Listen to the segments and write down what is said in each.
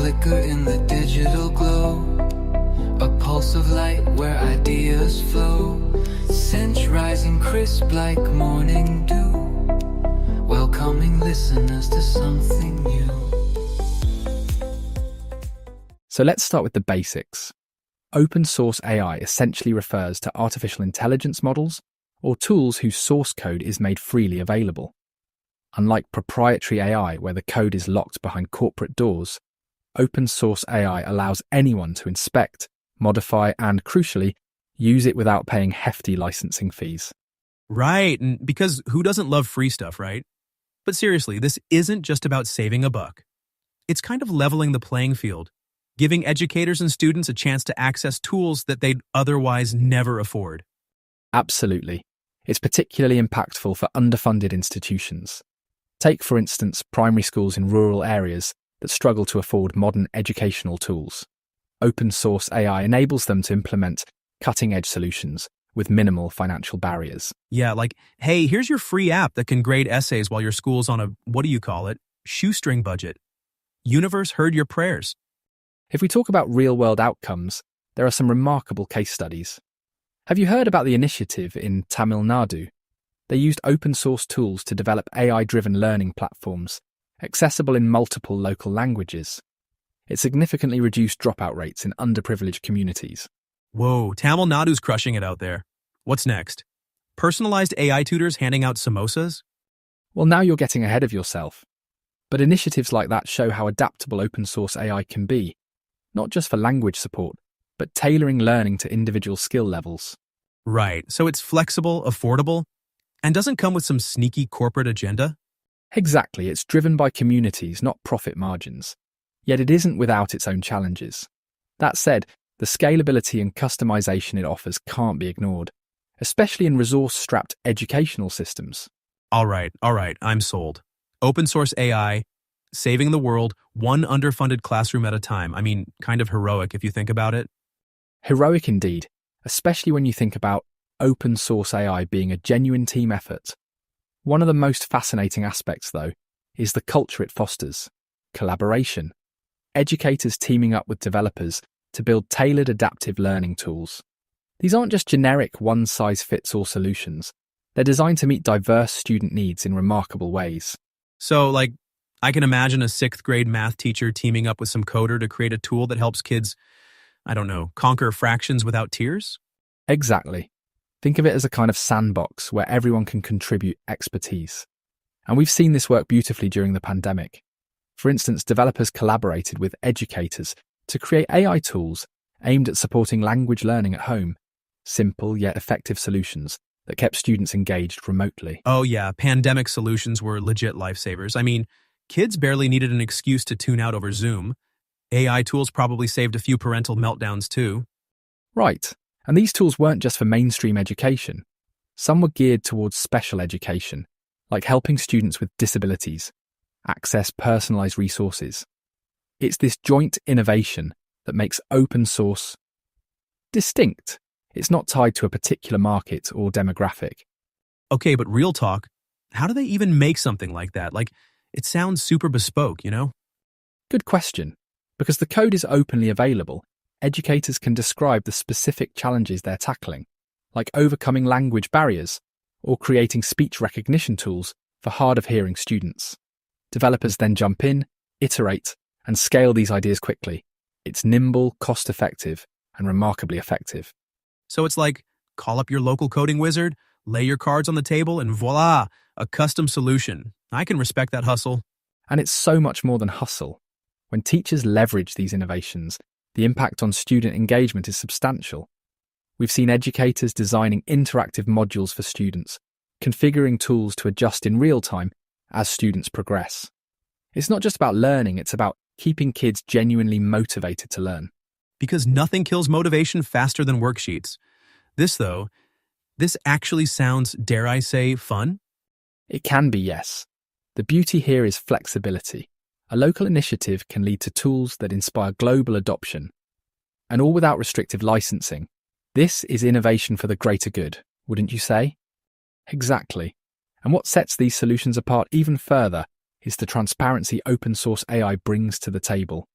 flicker in the digital glow, a pulse of light where ideas flow, scent rising crisp like morning dew, welcoming listeners to something new. So let's start with the basics. Open source AI essentially refers to artificial intelligence models or tools whose source code is made freely available. Unlike proprietary AI, where the code is locked behind corporate doors, open source AI allows anyone to inspect, modify, and, crucially, use it without paying hefty licensing fees. Right, and because who doesn't love free stuff, right? But seriously, this isn't just about saving a buck. It's kind of leveling the playing field, giving educators and students a chance to access tools that they'd otherwise never afford. Absolutely. It's particularly impactful for underfunded institutions. Take, for instance, primary schools in rural areas that struggle to afford modern educational tools. Open source AI enables them to implement cutting-edge solutions with minimal financial barriers. Yeah, like, hey, here's your free app that can grade essays while your school's on a, shoestring budget. Universe heard your prayers. If we talk about real-world outcomes, there are some remarkable case studies. Have you heard about the initiative in Tamil Nadu? They used open-source tools to develop AI-driven learning platforms, accessible in multiple local languages. It significantly reduced dropout rates in underprivileged communities. Whoa, Tamil Nadu's crushing it out there. What's next? Personalized AI tutors handing out samosas? Well, now you're getting ahead of yourself. But initiatives like that show how adaptable open-source AI can be, not just for language support, but tailoring learning to individual skill levels. Right, so it's flexible, affordable, and doesn't come with some sneaky corporate agenda? Exactly, it's driven by communities, not profit margins. Yet it isn't without its own challenges. That said, the scalability and customization it offers can't be ignored, especially in resource-strapped educational systems. All right, I'm sold. Open source AI, saving the world, one underfunded classroom at a time. I mean, kind of heroic if you think about it. Heroic indeed, especially when you think about open source AI being a genuine team effort. One of the most fascinating aspects, though, is the culture it fosters: collaboration. Educators teaming up with developers to build tailored adaptive learning tools. These aren't just generic one-size-fits-all solutions. They're designed to meet diverse student needs in remarkable ways. So, I can imagine a 6th grade math teacher teaming up with some coder to create a tool that helps kids, conquer fractions without tears? Exactly. Think of it as a kind of sandbox where everyone can contribute expertise. And we've seen this work beautifully during the pandemic. For instance, developers collaborated with educators to create AI tools aimed at supporting language learning at home, simple yet effective solutions that kept students engaged remotely. Oh yeah, pandemic solutions were legit lifesavers. I mean, kids barely needed an excuse to tune out over Zoom. AI tools probably saved a few parental meltdowns too. Right, and these tools weren't just for mainstream education. Some were geared towards special education, like helping students with disabilities access personalized resources. It's this joint innovation that makes open source distinct. It's not tied to a particular market or demographic. Okay, but real talk, how do they even make something like that? It sounds super bespoke, you know? Good question. Because the code is openly available, educators can describe the specific challenges they're tackling, like overcoming language barriers or creating speech recognition tools for hard-of-hearing students. Developers then jump in, iterate, and scale these ideas quickly. It's nimble, cost-effective, and remarkably effective. So it's like, call up your local coding wizard, lay your cards on the table, and voila, a custom solution. I can respect that hustle. And it's so much more than hustle. When teachers leverage these innovations, the impact on student engagement is substantial. We've seen educators designing interactive modules for students, configuring tools to adjust in real time as students progress. It's not just about learning, it's about keeping kids genuinely motivated to learn. Because nothing kills motivation faster than worksheets. This actually sounds, dare I say, fun? It can be, yes. The beauty here is flexibility. A local initiative can lead to tools that inspire global adoption, and all without restrictive licensing. This is innovation for the greater good, wouldn't you say? Exactly. And what sets these solutions apart even further is the transparency open source AI brings to the table.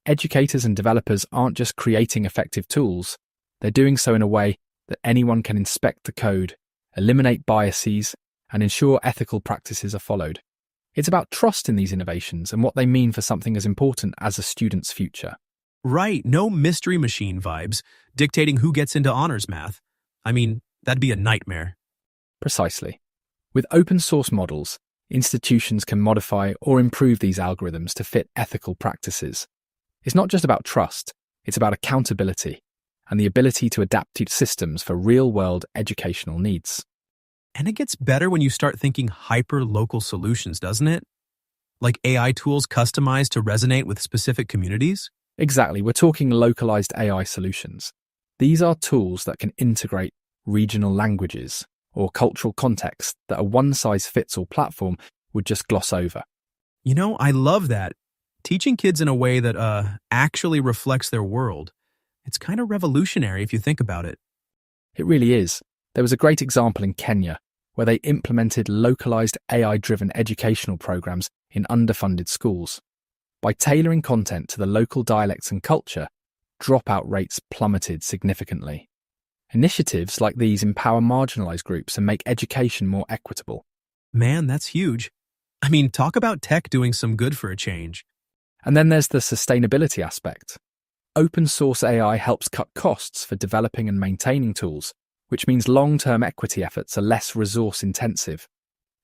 educators and developers aren't just creating effective tools, they're doing so in a way that anyone can inspect the code, eliminate biases, and ensure ethical practices are followed. It's about trust in these innovations and what they mean for something as important as a student's future. Right, no mystery machine vibes dictating who gets into honors math. I mean, that'd be a nightmare. Precisely. With open source models, institutions can modify or improve these algorithms to fit ethical practices. It's not just about trust, it's about accountability and the ability to adapt to systems for real-world educational needs. And it gets better when you start thinking hyper-local solutions, doesn't it? Like AI tools customized to resonate with specific communities? Exactly, we're talking localized AI solutions. These are tools that can integrate regional languages or cultural contexts that a one-size-fits-all platform would just gloss over. You know, I love that. Teaching kids in a way that actually reflects their world. It's kind of revolutionary if you think about it. It really is. There was a great example in Kenya where they implemented localized AI-driven educational programs in underfunded schools. By tailoring content to the local dialects and culture, dropout rates plummeted significantly. Initiatives like these empower marginalized groups and make education more equitable. Man, that's huge. I mean, talk about tech doing some good for a change. And then there's the sustainability aspect. Open source AI helps cut costs for developing and maintaining tools, which means long-term equity efforts are less resource-intensive.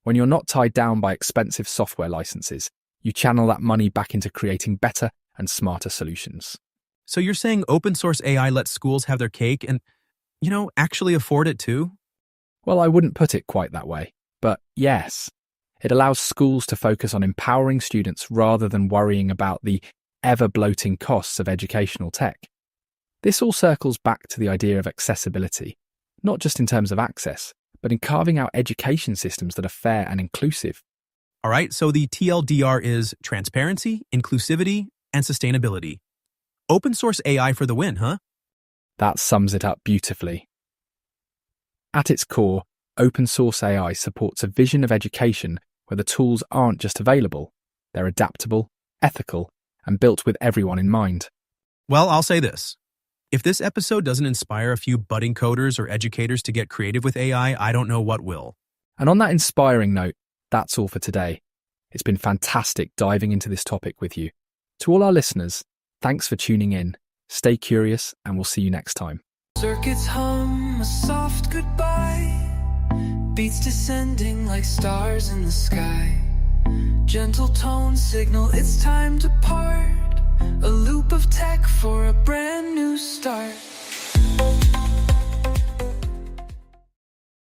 When you're not tied down by expensive software licenses, you channel that money back into creating better and smarter solutions. So you're saying open source AI lets schools have their cake and, actually afford it too? Well, I wouldn't put it quite that way, but yes. It allows schools to focus on empowering students rather than worrying about the ever-bloating costs of educational tech. This all circles back to the idea of accessibility, not just in terms of access, but in carving out education systems that are fair and inclusive. All right, so the TLDR is transparency, inclusivity, and sustainability. Open source AI for the win, huh? That sums it up beautifully. At its core, open source AI supports a vision of education where the tools aren't just available, they're adaptable, ethical, and built with everyone in mind. Well, I'll say this. If this episode doesn't inspire a few budding coders or educators to get creative with AI, I don't know what will. And on that inspiring note, that's all for today. It's been fantastic diving into this topic with you. To all our listeners, thanks for tuning in. Stay curious, and we'll see you next time. Circuits hum a soft goodbye, beats descending like stars in the sky. Gentle tones signal it's time to part, a loop of text